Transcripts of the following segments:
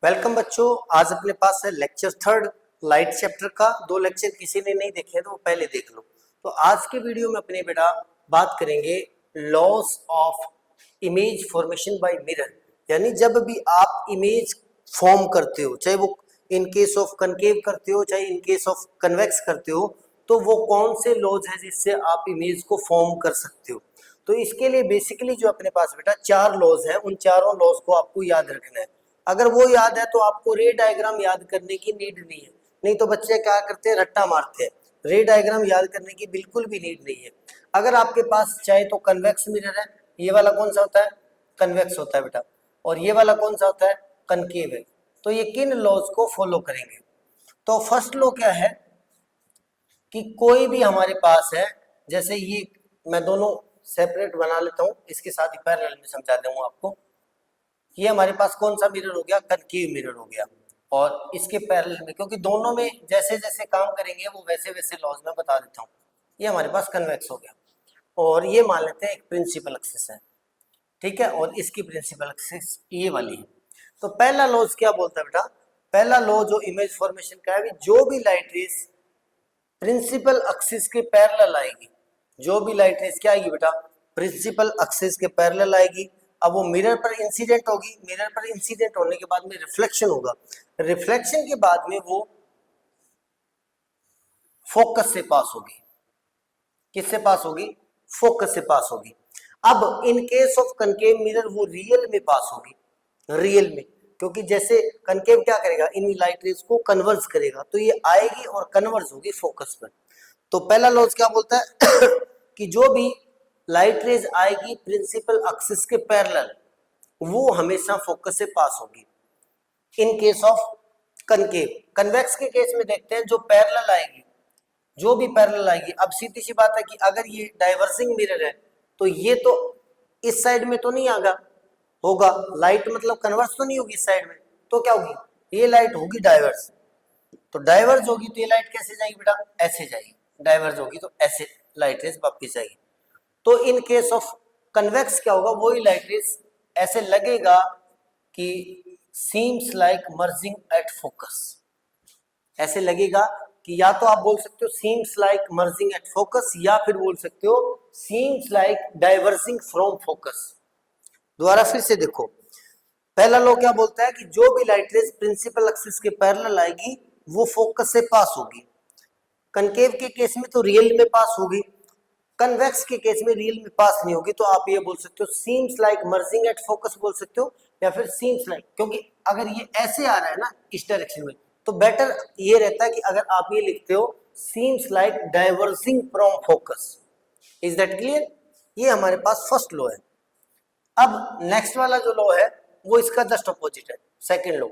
Welcome बच्चों, आज अपने पास है लेक्चर थर्ड लाइट चैप्टर का। दो लेक्चर किसी ने नहीं देखे तो वो पहले देख लो। तो आज के वीडियो में अपने बेटा बात करेंगे loss of image formation by mirror. यानी जब भी आप इमेज फॉर्म करते हो, चाहे वो इन केस ऑफ कनकेव करते हो चाहे इन केस ऑफ कन्वेक्स करते हो, तो वो कौन से लॉज है जिससे आप इमेज को फॉर्म कर सकते हो। तो इसके लिए बेसिकली जो अपने पास बेटा चार लॉज है, उन चारों लॉज को आपको याद रखना है। अगर वो याद है तो आपको रे डायग्राम याद करने की नीड नहीं है। नहीं तो बच्चे क्या करते हैं, रट्टा मारते हैं। रे डायग्राम याद करने की बिल्कुल भी नीड नहीं है। अगर आपके पास चाहे तो कन्वेक्स मिरर है, ये वाला कौन सा होता है, कन्वेक्स होता है बेटा, और ये वाला कौन सा होता है, कनकेव है। तो ये किन लॉज को फॉलो करेंगे। तो फर्स्ट लॉ क्या है कि कोई भी हमारे पास है, जैसे ये मैं दोनों सेपरेट बना लेता हूं, इसके साथ ही पैरेलल में समझा दूंगा आपको। ये हमारे पास कौन सा मिरर हो गया, कनकेव मिरर हो गया। और इसके पैरेलल में, क्योंकि दोनों में जैसे जैसे काम करेंगे वो वैसे वैसे लॉज में बता देता हूँ। ये हमारे पास कन्वेक्स हो गया, और ये मान लेते हैं एक प्रिंसिपल एक्सिस है, ठीक है, और इसकी प्रिंसिपल एक्सिस ये वाली है। तो पहला लॉज क्या बोलता है बेटा, पहला लॉ जो इमेज फॉर्मेशन का है कि जो भी लाइट रेस प्रिंसिपल एक्सिस के पैरेलल आएगी, जो भी लाइट रेस क्या आएगी बेटा, प्रिंसिपल एक्सिस के पैरेलल आएगी। अब वो मिरर पर इंसिडेंट होगी, मिरर पर इंसिडेंट होने के बाद में रिफ्लेक्शन होगा, रिफ्लेक्शन के बाद में वो फोकस से पास होगी। किससे पास होगी, फोकस से पास होगी। अब in case of concave mirror वो रियल में पास होगी, रियल में, क्योंकि जैसे कनकेव क्या करेगा, इन लाइट रेज को कन्वर्ज करेगा, तो ये आएगी और कन्वर्ज होगी फोकस पर। तो पहला लॉज क्या बोलता है कि जो भी लाइट रेज आएगी प्रिंसिपल एक्सिस के पैरेलल, वो हमेशा फोकस से पास होगी। In case of concave, convex के केस में देखते हैं जो पैरेलल आएगी, जो भी पैरेलल आएगी। अब सीधी सी बात है कि अगर ये डाइवर्जिंग मिरर है तो ये तो इस साइड में तो नहीं आगा होगा, लाइट मतलब कन्वर्स तो नहीं होगी इस साइड में, तो क्या होगी, ये लाइट होगी डाइवर्स। तो डाइवर्ज होगी तो ये लाइट कैसे जाएगी बेटा, ऐसे जाएगी। डाइवर्ज होगी तो ऐसे लाइट रेज वापस जाएगी। तो इन केस ऑफ कन्वेक्स क्या होगा, वही लाइट रेज ऐसे लगेगा कि seems like merging at focus, ऐसे लगेगा कि या तो आप बोल सकते हो seems like merging at focus, या फिर बोल सकते हो seems like diverging from focus. दोबारा फिर से देखो, पहला लॉ क्या बोलता है कि जो भी लाइट रेज प्रिंसिपल एक्सिस के पैरेलल आएगी वो फोकस से पास होगी। कनकेव के केस में तो रियल में पास होगी, कन्वेक्स के केस में रियल में पास नहीं होगी। तो आप ये बोल सकते हो seems like merging at focus बोल सकते हो, या फिर सीम्स लाइक, क्योंकि अगर ये ऐसे आ रहा है ना इस डायरेक्शन में, तो बेटर ये रहता है कि अगर आप ये लिखते हो seems like diverging from focus. Is that clear. ये हमारे पास फर्स्ट लॉ है। अब नेक्स्ट वाला जो लॉ है वो इसका जस्ट अपोजिट है, सेकेंड लॉ।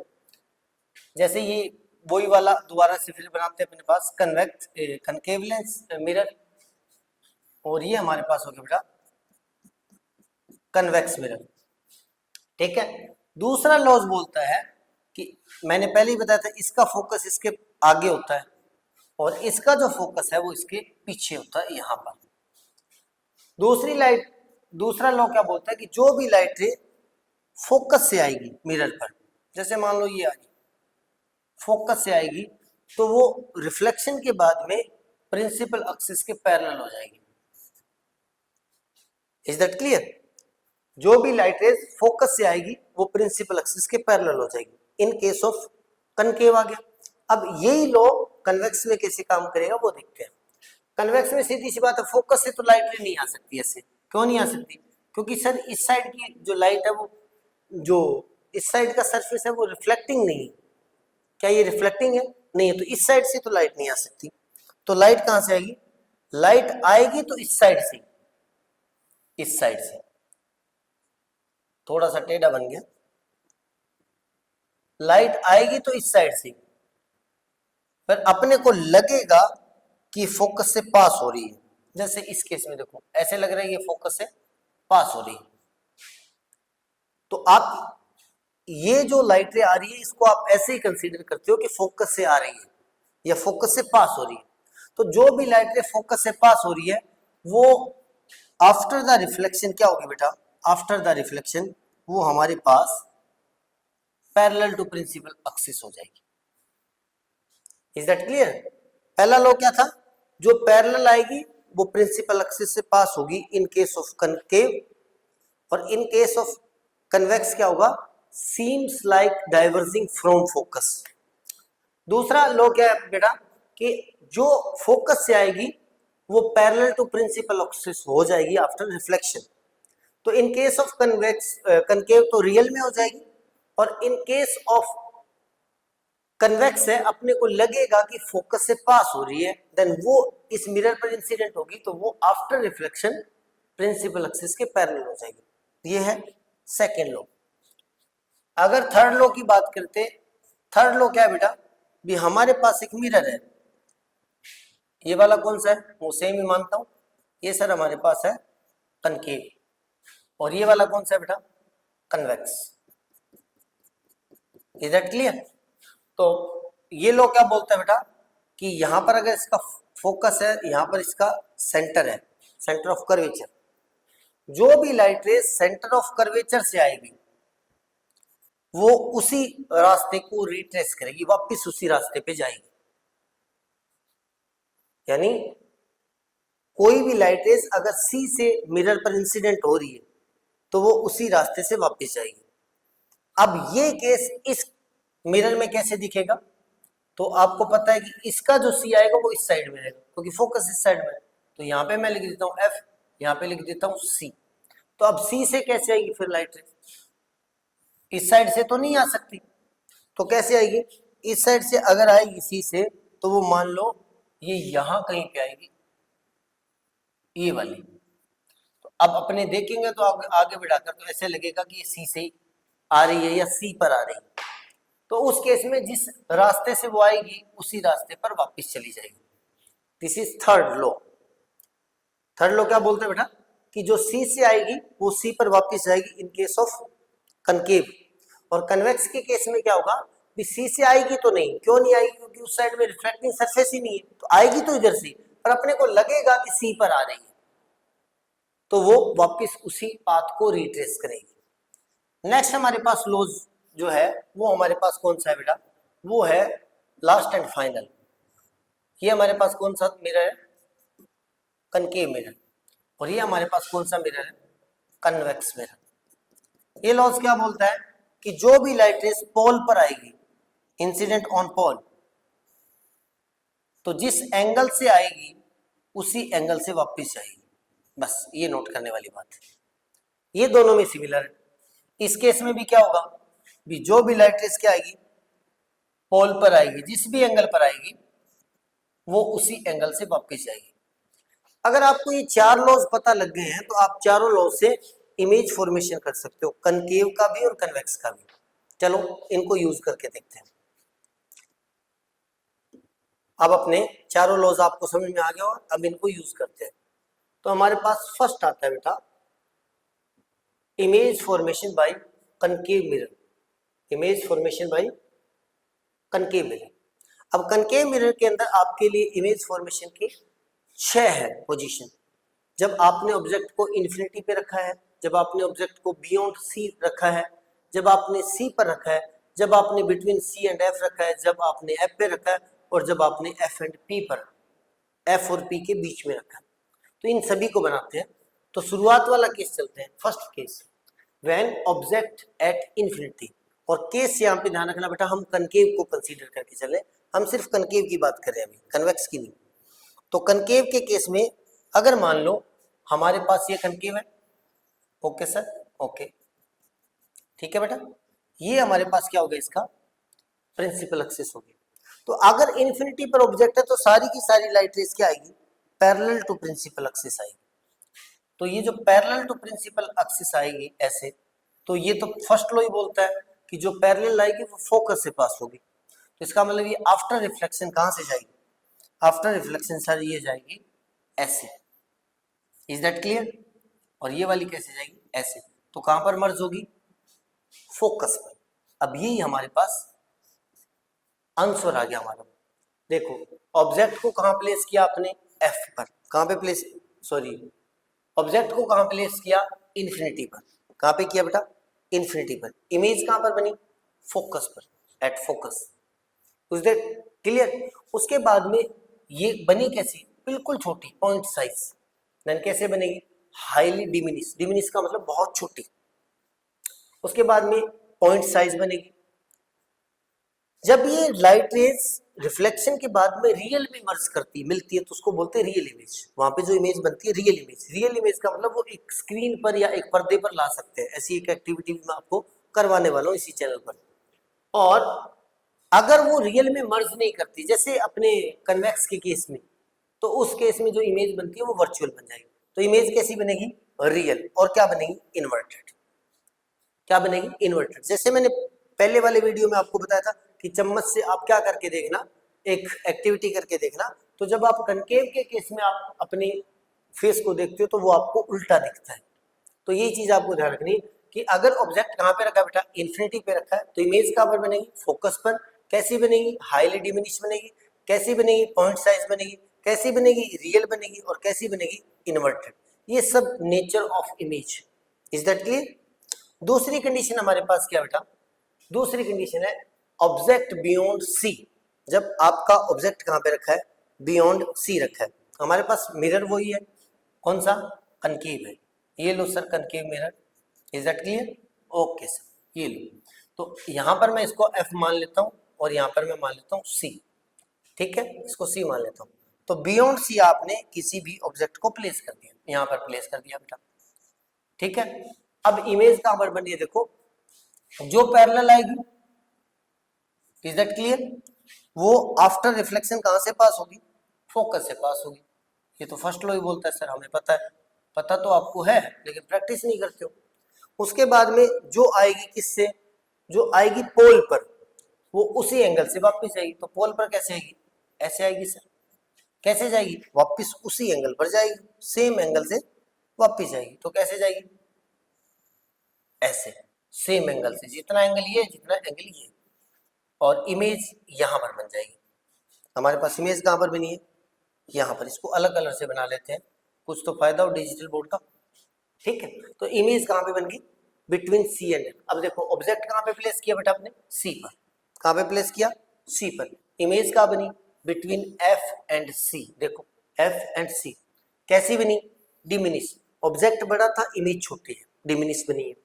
जैसे ये वही वाला दोबारा से फिर बनाते हैं अपने पास कन्वेक्स कनकेव लेंस मिरर, और ये हमारे पास हो गया बेटा कन्वेक्स मिरर, ठीक है। दूसरा लॉज बोलता है कि मैंने पहले ही बताया था इसका फोकस इसके आगे होता है और इसका जो फोकस है वो इसके पीछे होता है, यहां पर। दूसरा लॉ क्या बोलता है कि जो भी लाइट रे फोकस से आएगी मिरर पर, जैसे मान लो ये आ गई फोकस से आएगी, तो वो रिफ्लेक्शन के बाद में प्रिंसिपल एक्सिस के पैरेलल हो जाएगी। Is that clear. जो भी लाइट रेज फोकस से आएगी वो प्रिंसिपल एक्सिस के पैरेलल हो जाएगी। इन केस ऑफ कनकेव आ गया। अब यही लॉ कन्वेक्स में कैसे काम करेगा वो देखते हैं। कन्वेक्स में सीधी सी बात है, फोकस से तो लाइट रे नहीं आ सकती ऐसे। क्यों नहीं आ सकती, क्योंकि सर इस साइड की जो लाइट है वो, जो इस साइड का सरफेस है वो रिफ्लेक्टिंग नहीं है। क्या ये रिफ्लेक्टिंग है, नहीं है, तो इस साइड से तो लाइट नहीं आ सकती। तो लाइट कहां से आएगी, लाइट आएगी तो इस साइड से, इस साइड से। थोड़ा सा टेढ़ा बन गया, लाइट आएगी तो इस साइड से, पर अपने को लगेगा कि फोकस से पास हो रही है। जैसे इस केस में देखो ऐसे लग रहा है ये फोकस से पास हो रही है। तो आप ये जो लाइट रे आ रही है इसको आप ऐसे ही कंसीडर करते हो कि फोकस से आ रही है या फोकस से पास हो रही है। तो जो भी लाइट रे फोकस से पास हो रही है वो आफ्टर द रिफ्लेक्शन क्या होगी बेटा, आफ्टर द रिफ्लेक्शन वो हमारे पास पैरेलल टू प्रिंसिपल एक्सिस हो जाएगी। Is that clear? पहला लॉ क्या था? जो पैरेलल आएगी वो प्रिंसिपल एक्सिस से पास होगी इन केस ऑफ कनकेव, और इन केस ऑफ कन्वेक्स क्या होगा? Seems like diverging from focus. दूसरा लॉ क्या है बेटा? कि जो फोकस से आएगी वो पैरेलल टू प्रिंसिपल एक्सिस हो जाएगी आफ्टर रिफ्लेक्शन। तो in case of convex concave तो रियल में हो जाएगी, और इन केस ऑफ कन्वेक्स है अपने को लगेगा कि फोकस से पास हो रही है, देन वो इस मिरर पर इंसिडेंट होगी तो वो आफ्टर रिफ्लेक्शन प्रिंसिपल एक्सिस के पैरेलल हो जाएगी। ये है सेकेंड लॉ। अगर थर्ड लॉ की बात करते, थर्ड लॉ क्या है बेटा? भी हमारे पास एक मिरर है, ये वाला कौन सा है? वो सेम ही मानता हूं, ये सर हमारे पास है कनकेव, और ये वाला कौन सा है बेटा? कन्वेक्स। Is that clear? तो ये लॉ क्या बोलता है बेटा? कि यहां पर अगर इसका फोकस है, यहां पर इसका सेंटर है, सेंटर ऑफ कर्वेचर, जो भी light rays centre of curvature से आएगी वो उसी रास्ते को रिट्रेस करेगी, वापस उसी रास्ते पे जाएगी। यानी कोई भी लाइट रेज अगर सी से मिरर पर इंसिडेंट हो रही है तो वो उसी रास्ते से वापस जाएगी। अब ये केस इस मिरर में कैसे दिखेगा? तो आपको पता है कि इसका जो सी आएगा वो इस साइड में रहेगा, क्योंकि फोकस इस साइड में है। तो यहाँ पे मैं लिख देता हूँ एफ, यहाँ पे लिख देता हूँ सी। तो अब सी से कैसे आएगी फिर लाइट रेज? इस साइड से तो नहीं आ सकती, तो कैसे आएगी? इस साइड से अगर आएगी सी से, तो वो मान लो ये यहां कहीं पे आएगी, ये वाली। तो अब अपने देखेंगे तो आगे बढ़ाकर तो ऐसे लगेगा कि ये सी से आ रही है या सी पर आ रही है। तो उस केस में जिस रास्ते से वो आएगी उसी रास्ते पर वापस चली जाएगी। This is third law. Third law क्या बोलते हैं बेटा? कि जो सी से आएगी वो सी पर वापस जाएगी इन केस ऑफ कनकेव, और कन्वेक्स के केस में क्या होगा? भी सी से आएगी तो नहीं, क्यों नहीं आएगी? क्योंकि उस साइड में रिफ्लेक्टिंग सरफेस ही नहीं है, तो आएगी तो इधर से, पर अपने को लगेगा कि सी पर आ रही है, तो वो वापस उसी पाथ को रिट्रेस करेगी। नेक्स्ट हमारे पास लॉज जो है वो हमारे पास कौन सा है बेटा? वो है लास्ट एंड फाइनल। ये हमारे पास कौन सा मिरर है? Concave mirror. और ये हमारे पास कौन सा मिरर है? Convex mirror. ये लॉज क्या बोलता है? कि जो भी लाइट रेज पोल पर आएगी, इंसिडेंट ऑन पोल, तो जिस एंगल से आएगी उसी एंगल से वापस जाएगी। बस ये नोट करने वाली बात है। ये दोनों में सिमिलर है। इस केस में भी क्या होगा? भी जो भी लाइट रेज क्या आएगी, पोल पर आएगी, जिस भी एंगल पर आएगी वो उसी एंगल से वापस जाएगी। अगर आपको ये चार लॉज पता लग गए हैं तो आप चारों लॉज से इमेज फॉर्मेशन कर सकते हो, कनकेव का भी और कन्वेक्स का भी। चलो इनको यूज करके देखते हैं। अब अपने चारों लॉज आपको समझ में आ गया और अब इनको यूज करते हैं। तो हमारे पास फर्स्ट आता है बेटा image formation by concave mirror. Image formation by concave mirror. अब कनकेव मिरर के अंदर आपके लिए इमेज फॉर्मेशन की 6 है पोजीशन। जब आपने ऑब्जेक्ट को इन्फिनिटी पे रखा है, जब आपने ऑब्जेक्ट को बियॉन्ड सी रखा है, जब आपने सी पर रखा है, जब आपने बिटवीन सी एंड एफ रखा है, जब आपने एफ पे रखा है, और जब आपने एफ एंड पी पर, एफ और पी के बीच में रखा है। तो इन सभी को बनाते हैं। तो शुरुआत वाला केस चलते हैं। First case when object at infinity, और केस यहाँ पे ध्यान रखना बेटा, हम कनकेव को कंसीडर करके चले, हम सिर्फ कनकेव की बात कर रहे हैं अभी, कन्वेक्स की नहीं। तो कनकेव के केस में अगर मान लो हमारे पास ये कनकेव है, ओके सर, ओके ठीक है बेटा, ये हमारे पास क्या होगा? इसका प्रिंसिपल एक्सिस होगी। तो अगर इन्फिनिटी पर ऑब्जेक्ट है तो सारी की सारी लाइट रेज क्या आएगी? पैरेलल टू प्रिंसिपल एक्सिस आएगी। तो ये जो पैरेलल टू प्रिंसिपल एक्सिस आएगी ऐसे, तो ये तो फर्स्ट लॉ ही बोलता है कि जो पैरेलल आएगी वो फोकस से पास होगी। तो इसका मतलब ये आफ्टर रिफ्लेक्शन कहां से जाएगी? आफ्टर रिफ्लेक्शन सर ये जाएगी ऐसे। Is that clear? और ये वाली कैसे जाएगी? ऐसे। तो कहां पर मर्ज होगी? फोकस पर। अब यही हमारे पास आंसर आ गया हमारा। देखो ऑब्जेक्ट को कहां प्लेस किया आपने? एफ पर। कहां पे प्लेस, सॉरी, ऑब्जेक्ट को कहां प्लेस किया? इन्फिनिटी पर। कहां पे किया बेटा? इन्फिनिटी पर। इमेज कहां पर बनी? फोकस पर, at focus. Is that clear? उसके बाद में ये बनी कैसी, बिल्कुल छोटी, पॉइंट साइज। देन कैसे बनेगी, हाईली डिमिनिश, डिमिनिश का मतलब बहुत छोटी। उसके बाद में पॉइंट साइज बनेगी। जब ये लाइट रेज रिफ्लेक्शन के बाद में रियल में मर्ज करती मिलती है तो उसको बोलते हैं रियल इमेज। वहां पे जो इमेज बनती है रियल इमेज। रियल इमेज का मतलब वो एक स्क्रीन पर या एक पर्दे पर ला सकते हैं। ऐसी एक एक्टिविटी मैं आपको करवाने वाला हूँ इसी चैनल पर। और अगर वो रियल में मर्ज नहीं करती, जैसे अपने कन्वेक्स के केस में, तो उस केस में जो इमेज बनती है वो वर्चुअल बन जाएगी। तो इमेज कैसी बनेगी, रियल। और क्या बनेगी, इन्वर्टेड। क्या बनेगी, इन्वर्टेड। जैसे मैंने पहले वाले वीडियो में आपको बताया था कि चम्मच से आप क्या करके देखना, एक एक्टिविटी करके देखना। तो जब आप कनकेव के केस में आप अपने फेस को देखते हो तो वो आपको उल्टा दिखता है। तो ये चीज आपको ध्यान रखनी कि अगर ऑब्जेक्ट कहाँ पे रखा है बेटा, इन्फिनिटी पे रखा है, तो इमेज कहाँ पर बनेगी, फोकस पर। कैसी बनेगी, हाईली डिमिनिश बनेगी। कैसी बनेगी, पॉइंट साइज बनेगी। कैसी बनेगी, रियल बनेगी। और कैसी बनेगी, इन्वर्टेड। ये सब nature of image. Is that clear? दूसरी कंडीशन हमारे पास क्या बेटा, दूसरी कंडीशन है ऑब्जेक्ट बियॉन्ड सी। जब आपका ऑब्जेक्ट कहां पे रखा है, बियॉन्ड सी रखा है। हमारे पास मिरर वही है, कौन सा, कनकेव है। ये लो sir, concave mirror. Is that clear? Okay sir, ये लो। तो यहां पर मैं इसको एफ मान लेता हूं और यहां पर मैं मान लेता हूं सी। ठीक है, इसको सी मान लेता हूं। तो बियॉन्ड सी आपने किसी भी ऑब्जेक्ट को प्लेस कर दिया, यहां पर प्लेस कर दिया बेटा। ठीक है, अब इमेज कहां पर बनी है, देखो जो पैरेलल आएगी। Is that clear? वो आफ्टर रिफ्लेक्शन कहां से पास होगी, फोकस से पास होगी। ये तो फर्स्ट लॉ ही बोलता है सर, हमें पता है। पता तो आपको है लेकिन प्रैक्टिस नहीं करते हो। उसके बाद में जो आएगी किससे, जो आएगी पोल पर, वो उसी एंगल से वापस आएगी। तो पोल पर कैसे आएगी, ऐसे आएगी सर। कैसे जाएगी, वापस उसी एंगल पर जाएगी, सेम एंगल से वापस जाएगी। तो कैसे जाएगी, ऐसे, सेम एंगल से। जितना एंगल ये, जितना एंगल ये। और इमेज यहां पर बन जाएगी। हमारे पास इमेज कहां पर बनी है, यहां पर। इसको अलग कलर से बना लेते हैं, कुछ तो फायदा हो डिजिटल बोर्ड का। ठीक है, तो इमेज कहां पे बन गई, बिटवीन सी एंड एफ। अब देखो ऑब्जेक्ट कहां पे प्लेस किया बेटा आपने, सी पर। कहां पे प्लेस किया, सी पर। इमेज कहां बनी, बिटवीन एफ एंड सी। देखो एफ एंड सी कैसी बनी, डिमिनिश। ऑब्जेक्ट बड़ा था, इमेज छोटी है, डिमिनिश बनी है।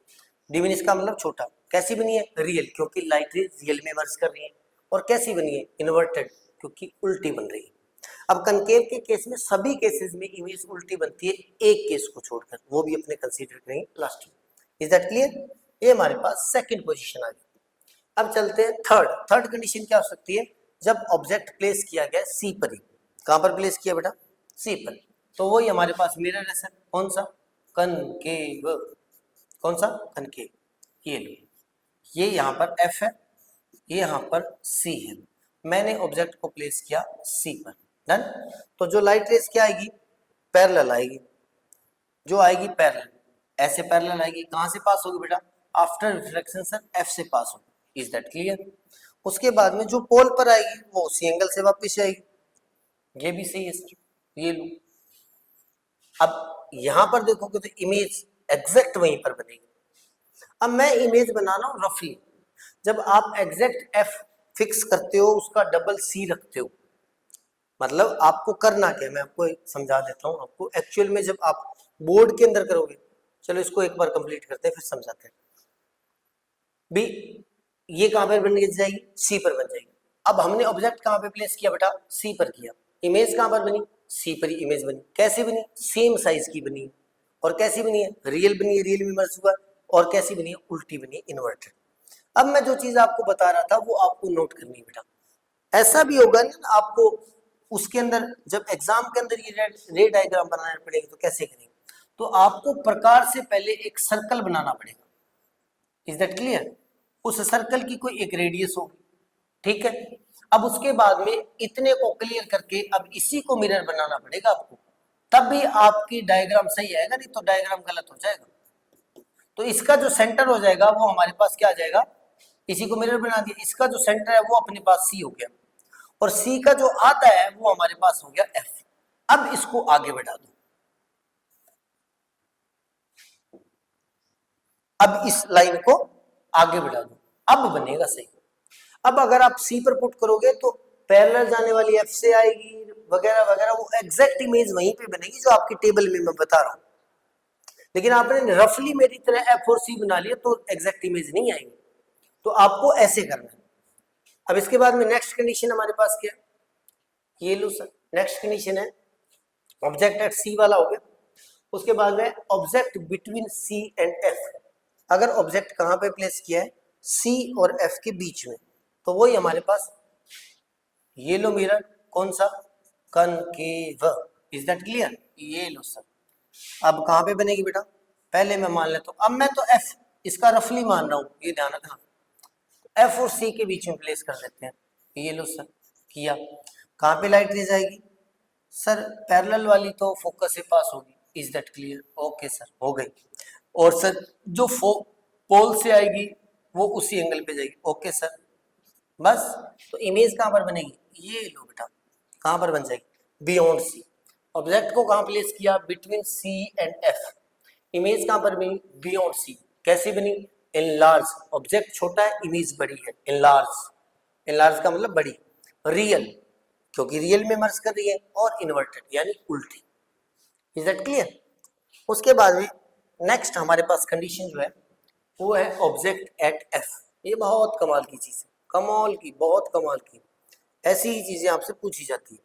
डिमिनिश का मतलब छोटा। कैसी बनी है, रियल, क्योंकि लाइट रेज रियल में मर्ज कर रही है। और कैसी बनी है, इन्वर्टेड, क्योंकि उल्टी बन रही है। अब कनकेव के केस में सभी केसेस में इमेज उल्टी बनती है, एक केस को छोड़कर, वो भी अपने कंसीडर करेंगे लास्ट में। Is that clear? ये हमारे पास सेकंड पोजीशन आ गई। अब चलते हैं थर्ड। थर्ड कंडीशन क्या हो सकती है, जब ऑब्जेक्ट प्लेस किया गया सी पर ही। कहां पर प्लेस किया बेटा, सी पर। तो वही हमारे पास मिरर है सर, कौन सा, कनकेव। कौन सा, कनकेव। ये लो, ये यहां पर एफ है, ये यहां पर सी है। मैंने ऑब्जेक्ट को प्लेस किया सी पर। डन। तो जो लाइट रेस क्या आएगी, पैरेलल आएगी। जो आएगी पैरेलल, ऐसे पैरेलल आएगी। कहां से पास होगी बेटा, आफ्टर रिफ्लेक्शन सर एफ से पास होगी। Is that clear? उसके बाद में जो पोल पर आएगी वो उसी एंगल से वापस आएगी। ये भी सही है सर, ये लो। अब यहां पर देखोगे तो इमेज एग्जैक्ट वहीं पर बनेगी। अब मैं इमेज बना रहा हूं रफली। जब आप एग्जैक्ट एफ फिक्स करते हो, उसका डबल सी रखते हो, मतलब आपको करना क्या है, मैं आपको समझा देता हूं आपको। एक्चुअल में जब आप बोर्ड के अंदर करोगे, चलो इसको एक बार कंप्लीट करते हैं फिर समझाते हैं भी। ये कहां पर बन जाएगी, सी पर बन जाएगी। अब हमने ऑब्जेक्ट कहां पे प्लेस किया बेटा, सी पर किया। इमेज कहां पर बनी, सी पर ही इमेज बनी। कैसी बनी, सेम साइज की बनी। और कैसी बनी है, रियल बनी है, रियल में मर्ज हुआ। और कैसी बनी है, उल्टी बनी है, इन्वर्टेड। अब मैं जो चीज आपको बता रहा था वो आपको नोट करनी है बेटा। ऐसा भी होगा ना आपको उसके अंदर, जब एग्जाम के अंदर ये रे डायग्राम बनाना पड़ेगा तो कैसे करेंगे, तो आपको प्रकार से पहले एक सर्कल बनाना पड़ेगा। Is that clear? उस सर्कल की कोई एक रेडियस होगी, ठीक है। अब उसके बाद में इतने को क्लियर करके अब इसी को मिरर बनाना पड़ेगा आपको, तब भी आपकी डायग्राम सही आएगा, नहीं तो डायग्राम गलत हो जाएगा। तो इसका जो सेंटर हो जाएगा वो हमारे पास क्या आ जाएगा, इसी को मिरर बना दिया, इसका जो सेंटर है वो अपने पास सी हो गया, और सी का जो आता है वो हमारे पास हो गया एफ। अब इसको आगे बढ़ा दो। अब इस लाइन को आगे बढ़ा दो। अब बनेगा सही। अब अगर आप सी पर पुट करोगे तो पैरेलल जाने वाली एफ से आएगी वगैरह वगैरह, वो एग्जैक्ट इमेज वहीं पे बनेगी जो आपकी टेबल में मैं बता रहा हूँ। लेकिन आपने रफली मेरी तरह एफ और सी बना लिया तो एग्जैक्ट इमेज नहीं आएगी, तो आपको ऐसे करना है। अब इसके बाद में नेक्स्ट कंडीशन हमारे पास क्या है, ये लो सर, नेक्स्ट कंडीशन है ऑब्जेक्ट एट सी वाला हो गया। उसके बाद में object between C and F, अगर ऑब्जेक्ट कहां पे प्लेस किया है, सी और एफ के बीच में, तो वही हमारे पास ये लो मिरर, कौन सा, कनकेव। Is that clear? ये लो सर। अब कहां पे बनेगी बेटा, पहले मैं मान लेता हूं, अब मैं तो एफ इसका रफली मान रहा हूं, ये ध्यान रखना, एफ और सी के बीच में प्लेस कर देते हैं। ये लो सर, किया। कहां पे लाइट रेज आएगी सर, पैरेलल वाली तो फोकस से पास होगी। Is that clear? Okay sir, हो गई। और सर जो पोल से आएगी वो उसी एंगल पे जाएगी। ओके सर, बस। तो इमेज कहां पर बनेगी, ये लो बेटा, कहां पर बन जाएगी, बियॉन्ड सी। ऑब्जेक्ट को कहां प्लेस किया, between C and F. Image कहां पर बनी, बियॉन्ड सी। कैसी बनी, एनलार्ज। ऑब्जेक्ट छोटा है, इमेज बड़ी है, एनलार्ज। एनलार्ज का मतलब बड़ी। रियल, क्योंकि रियल में मर्ज कर रही है, और इन्वर्टेड यानी उल्टी। Is that clear? उसके बाद में नेक्स्ट हमारे पास कंडीशन जो है वो है ऑब्जेक्ट एट एफ। ये बहुत कमाल की चीज है, कमाल की, बहुत कमाल की। ऐसी ही चीजें आपसे पूछी जाती है,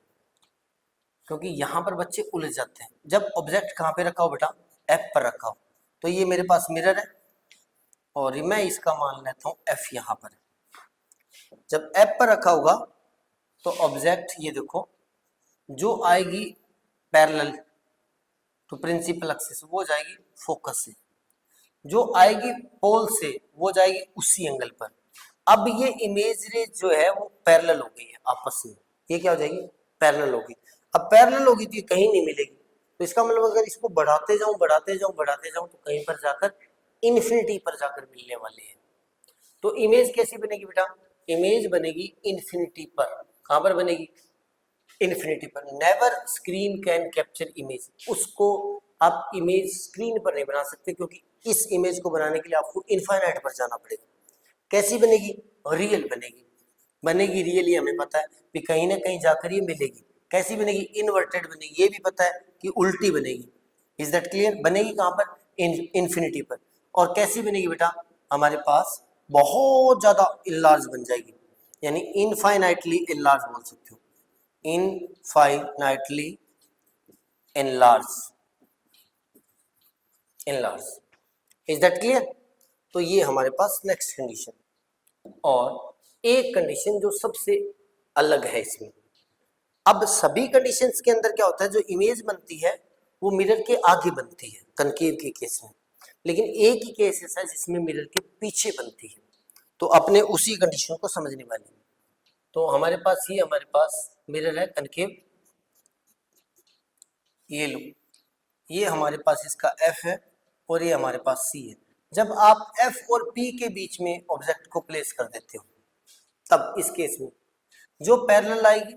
क्योंकि यहाँ पर बच्चे उलझ जाते हैं। जब ऑब्जेक्ट कहाँ पे रखा हो बेटा, एफ पर रखा हो, तो ये मेरे पास मिरर है और मैं इसका मान लेता हूँ एफ यहाँ पर। जब एफ पर रखा होगा तो ऑब्जेक्ट ये देखो, जो आएगी पैरेलल टू प्रिंसिपल एक्सिस वो जाएगी फोकस से, जो आएगी पोल से वो जाएगी उसी एंगल पर। अब ये इमेज रे जो है वो पैरेलल हो गई है आपस में, ये क्या हो जाएगी, पैरेलल होगी। अब पैरेलल होगी तो ये कहीं नहीं मिलेगी, तो इसका मतलब अगर इसको बढ़ाते जाऊं बढ़ाते जाऊं बढ़ाते जाऊं तो कहीं पर जाकर इन्फिनिटी पर जाकर मिलने वाले हैं। तो इमेज कैसी बनेगी बेटा, इमेज बनेगी इन्फिनिटी पर। कहां पर बनेगी, इन्फिनिटी पर। Never screen can capture image, उसको आप इमेज स्क्रीन पर नहीं बना सकते, क्योंकि इस इमेज को बनाने के लिए आपको इनफाइनाइट पर जाना पड़ेगा। कैसी बनेगी, रियल बनेगी। बनेगी रियल, ये हमें पता है कि कहीं ना कहीं जाकर ये मिलेगी। कैसी बनेगी, इनवर्टेड बनेगी, ये भी पता है कि उल्टी बनेगी। Is that clear? बनेगी कहां पर, इन्फिनिटी पर। और कैसी बनेगी बेटा, हमारे पास बहुत ज्यादा इनलार्ज बन जाएगी, यानी इनफाइनाइटली इनलार्ज बोल सकते हो, infinitely enlarge, enlarge. Is that clear? तो ये हमारे पास नेक्स्ट कंडीशन। और एक कंडीशन जो सबसे अलग है इसमें, अब सभी कंडीशंस के अंदर क्या होता है, जो इमेज बनती है वो मिरर के आगे बनती है कनकेव के केस में, लेकिन एक ही केस ऐसा है जिसमें मिरर के पीछे बनती है। तो अपने उसी कंडीशन को समझने वाले हैं। तो हमारे पास मिरर है कनकेव, ये लो, ये हमारे पास इसका एफ है और ये हमारे पास सी है। जब आप एफ और पी के बीच में ऑब्जेक्ट को प्लेस कर देते हो, तब इस केस में जो पैरेलल आएगी,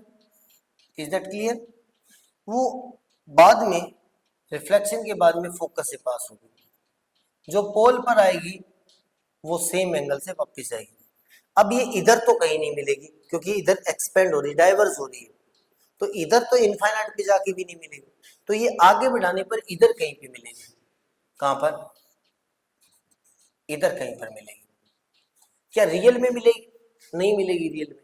इज दैट क्लियर, वो बाद में रिफ्लेक्शन के बाद में फोकस से पास होगी। जो पोल पर आएगी वो सेम एंगल से वापस आएगी। अब ये इधर तो कहीं नहीं मिलेगी, क्योंकि इधर एक्सपेंड हो रही, डाइवर्स हो रही है, तो इधर तो इनफाइनाइट पे जाके भी नहीं मिलेगी, तो ये आगे बढ़ाने पर इधर कहीं पे मिलेगी। कहां पर, इधर कहीं पर मिलेगी। क्या रियल में मिलेगी, नहीं मिलेगी रियल में।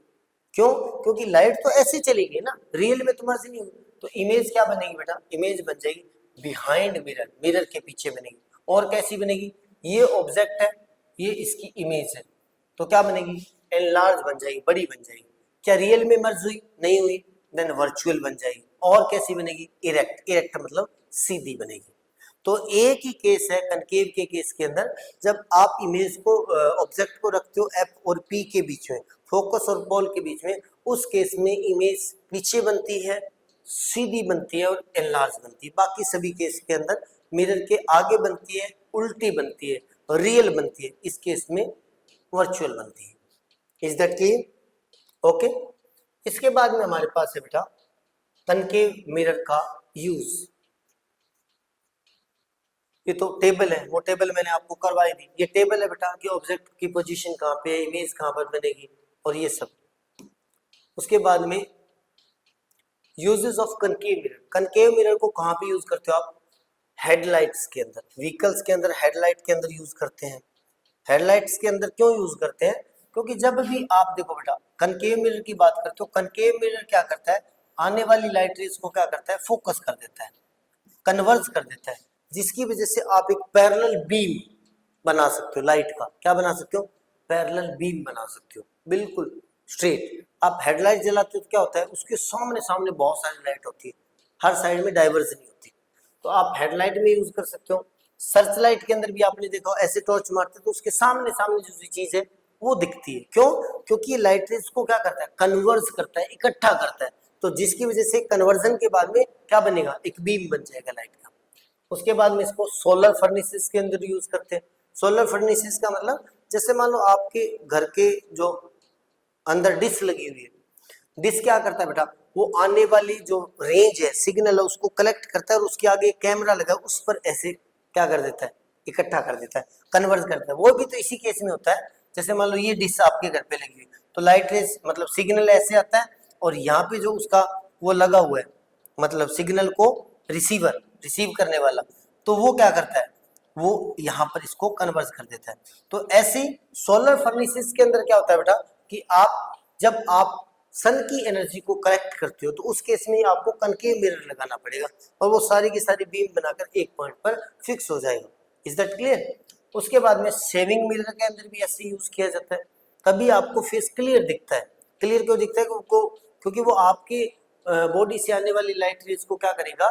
क्यों, क्योंकि लाइट तो ऐसे चलेगी ना, रियल में तो मर्जी नहीं होगी। तो इमेज क्या बनेगी बेटा, इमेज बन जाएगी बिहाइंड मिरर, मिरर के पीछे बनेगी। और कैसी बनेगी, ये ऑब्जेक्ट है, ये इसकी इमेज है, तो क्या बनेगी, एनलार्ज बन जाएगी, बड़ी बन जाएगी। क्या रियल में मर्ज हुई, नहीं हुई, देन वर्चुअल बन जाएगी। और कैसी बनेगी, इरेक्ट, इरेक्ट मतलब सीधी बनेगी। तो एक ही केस है कनकेव के केस के अंदर, जब आप इमेज को ऑब्जेक्ट को रखते हो एफ और पी के बीच में, फोकस और बॉल के बीच में, उस केस में इमेज पीछे बनती है, सीधी बनती है और एनलार्ज बनती है। बाकी सभी केस के अंदर मिरर के आगे बनती है, उल्टी बनती है, रियल बनती है, इस केस में वर्चुअल बनती है। Is that clear? ओके। इसके बाद में हमारे पास है बेटा कनकेव मिरर का यूज। ये तो टेबल है, वो टेबल मैंने आपको करवाई दी। ये टेबल है बेटा कि ऑब्जेक्ट की पोजीशन कहाँ पे है, इमेज कहाँ पर बनेगी और ये सब। उसके बाद में uses of concave mirror. Concave mirror को कहाँ पे यूज करते हो आप? हेडलाइट्स के अंदर, व्हीकल्स के अंदर हेडलाइट के अंदर यूज करते हैं। हेडलाइट्स के अंदर क्यों यूज करते हैं? क्योंकि जब भी आप देखो बेटा कनकेव मिरर की बात करते हो, कनकेव मिरर क्या करता है, आने वाली लाइट रेज को क्या करता है, फोकस कर देता है, कन्वर्ज कर देता है, जिसकी वजह से आप एक पैरेलल बीम बना सकते हो लाइट का। क्या बना सकते हो? पैरेलल बीम बना सकते हो, बिल्कुल स्ट्रेट। आप हेडलाइट जलाते हो तो क्या होता है, उसके सामने सामने बहुत सारी लाइट होती है, हर साइड में डाइवर्जन नहीं होती, तो आप हेडलाइट में यूज कर सकते हो। सर्च लाइट के अंदर भी आपने देखा ऐसे टॉर्च मारते तो उसके सामने सामने जो चीज है वो दिखती है। क्यों? क्योंकि ये लाइट रेज को क्या करता है, कन्वर्ज करता है, इकट्ठा करता है, तो जिसकी वजह से कन्वर्जन के बाद में क्या बनेगा, एक बीम बन जाएगा लाइट का। उसके बाद में इसको सोलर फर्नेसेस के अंदर यूज करते हैं। सोलर फर्नेसेस का मतलब जैसे मान लो आपके घर के जो अंदर डिश लगी हुई है, डिश क्या करता है बेटा, वो आने वाली जो रेंज है, सिग्नल है, उसको कलेक्ट करता है और उसके आगे एक कैमरा लगा उस पर ऐसे क्या कर देता है, इकट्ठा कर देता है, कन्वर्ट करता है। वो भी तो इसी केस में होता है, जैसे मान लो ये डिश आपके घर पे लगी हुई तो लाइट रेज मतलब सिग्नल ऐसे आता है और यहाँ पे जो उसका वो लगा हुआ है, मतलब सिग्नल को रिसीवर, रिसीव करने वाला, तो वो क्या करता है, वो यहाँ पर इसको कन्वर्ट कर देता है। तो ऐसे सोलर फर्नेसेस के अंदर क्या होता है बेटा कि आप जब आप सन की एनर्जी को कलेक्ट करते हो तो उस केस में आपको कनकेव मिरर लगाना पड़ेगा और वो सारी की सारी बीम बनाकर एक पॉइंट पर फिक्स हो जाएगा। Is that clear? उसके बाद में सेविंग मिरर के अंदर भी ऐसे यूज किया जाता है, तभी आपको फेस क्लियर दिखता है। क्लियर क्यों दिखता है? क्योंकि वो आपके बॉडी से आने वाली लाइट रेज को क्या करेगा,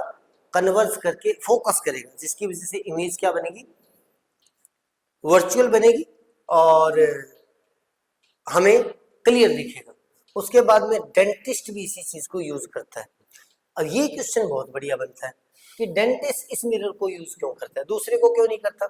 कन्वर्ज करके फोकस करेगा, जिसकी वजह से इमेज क्या बनेगी, वर्चुअल बनेगी और हमें क्लियर दिखेगा। उसके बाद में डेंटिस्ट भी इसी चीज को यूज करता है। अब ये क्वेश्चन बहुत बढ़िया बनता है कि डेंटिस्ट इस मिरर को यूज क्यों करता है, दूसरे को क्यों नहीं करता?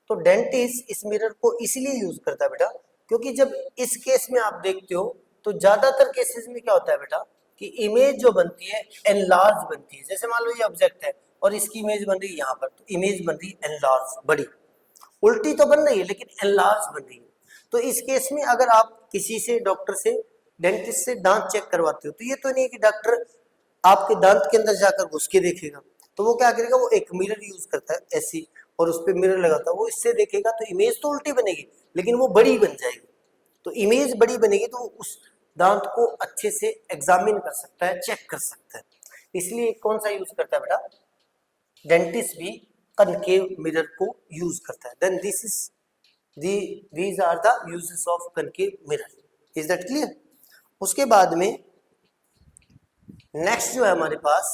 तो डेंटिस्ट इस मिरर को इसलिए यूज करता है बेटा क्योंकि जब इस केस में आप देखते हो तो ज्यादातर केसेस में क्या होता है बेटा कि इमेज जो बनती है एनलार्ज बनती है। जैसे मान लो ये ऑब्जेक्ट है और इसकी इमेज बन रही है यहाँ पर, तो इमेज बन रही है एनलार्ज, बड़ी, उल्टी तो बन रही है लेकिन एनलार्ज बन रही है। तो इस केस में अगर आप किसी से, डॉक्टर से, डेंटिस्ट से दांत चेक करवाते हो तो ये तो नहीं है कि डॉक्टर आपके दांत के अंदर जाकर घुस के देखेगा, तो वो क्या करेगा, वो एक मिरर यूज करता है ऐसी और उस पर मिरर लगाता है, वो इससे देखेगा तो इमेज तो उल्टी बनेगी लेकिन वो बड़ी बन जाएगी। तो इमेज बड़ी बनेगी तो उस दांत को अच्छे से एग्जामिन कर सकता है, चेक कर सकता है। इसलिए कौन सा यूज करता है बेटा, डेंटिस्ट भी कनकेव मिरर को यूज करता है। Then this is these are the uses of concave mirror. Is that clear? उसके बाद में नेक्स्ट जो है हमारे पास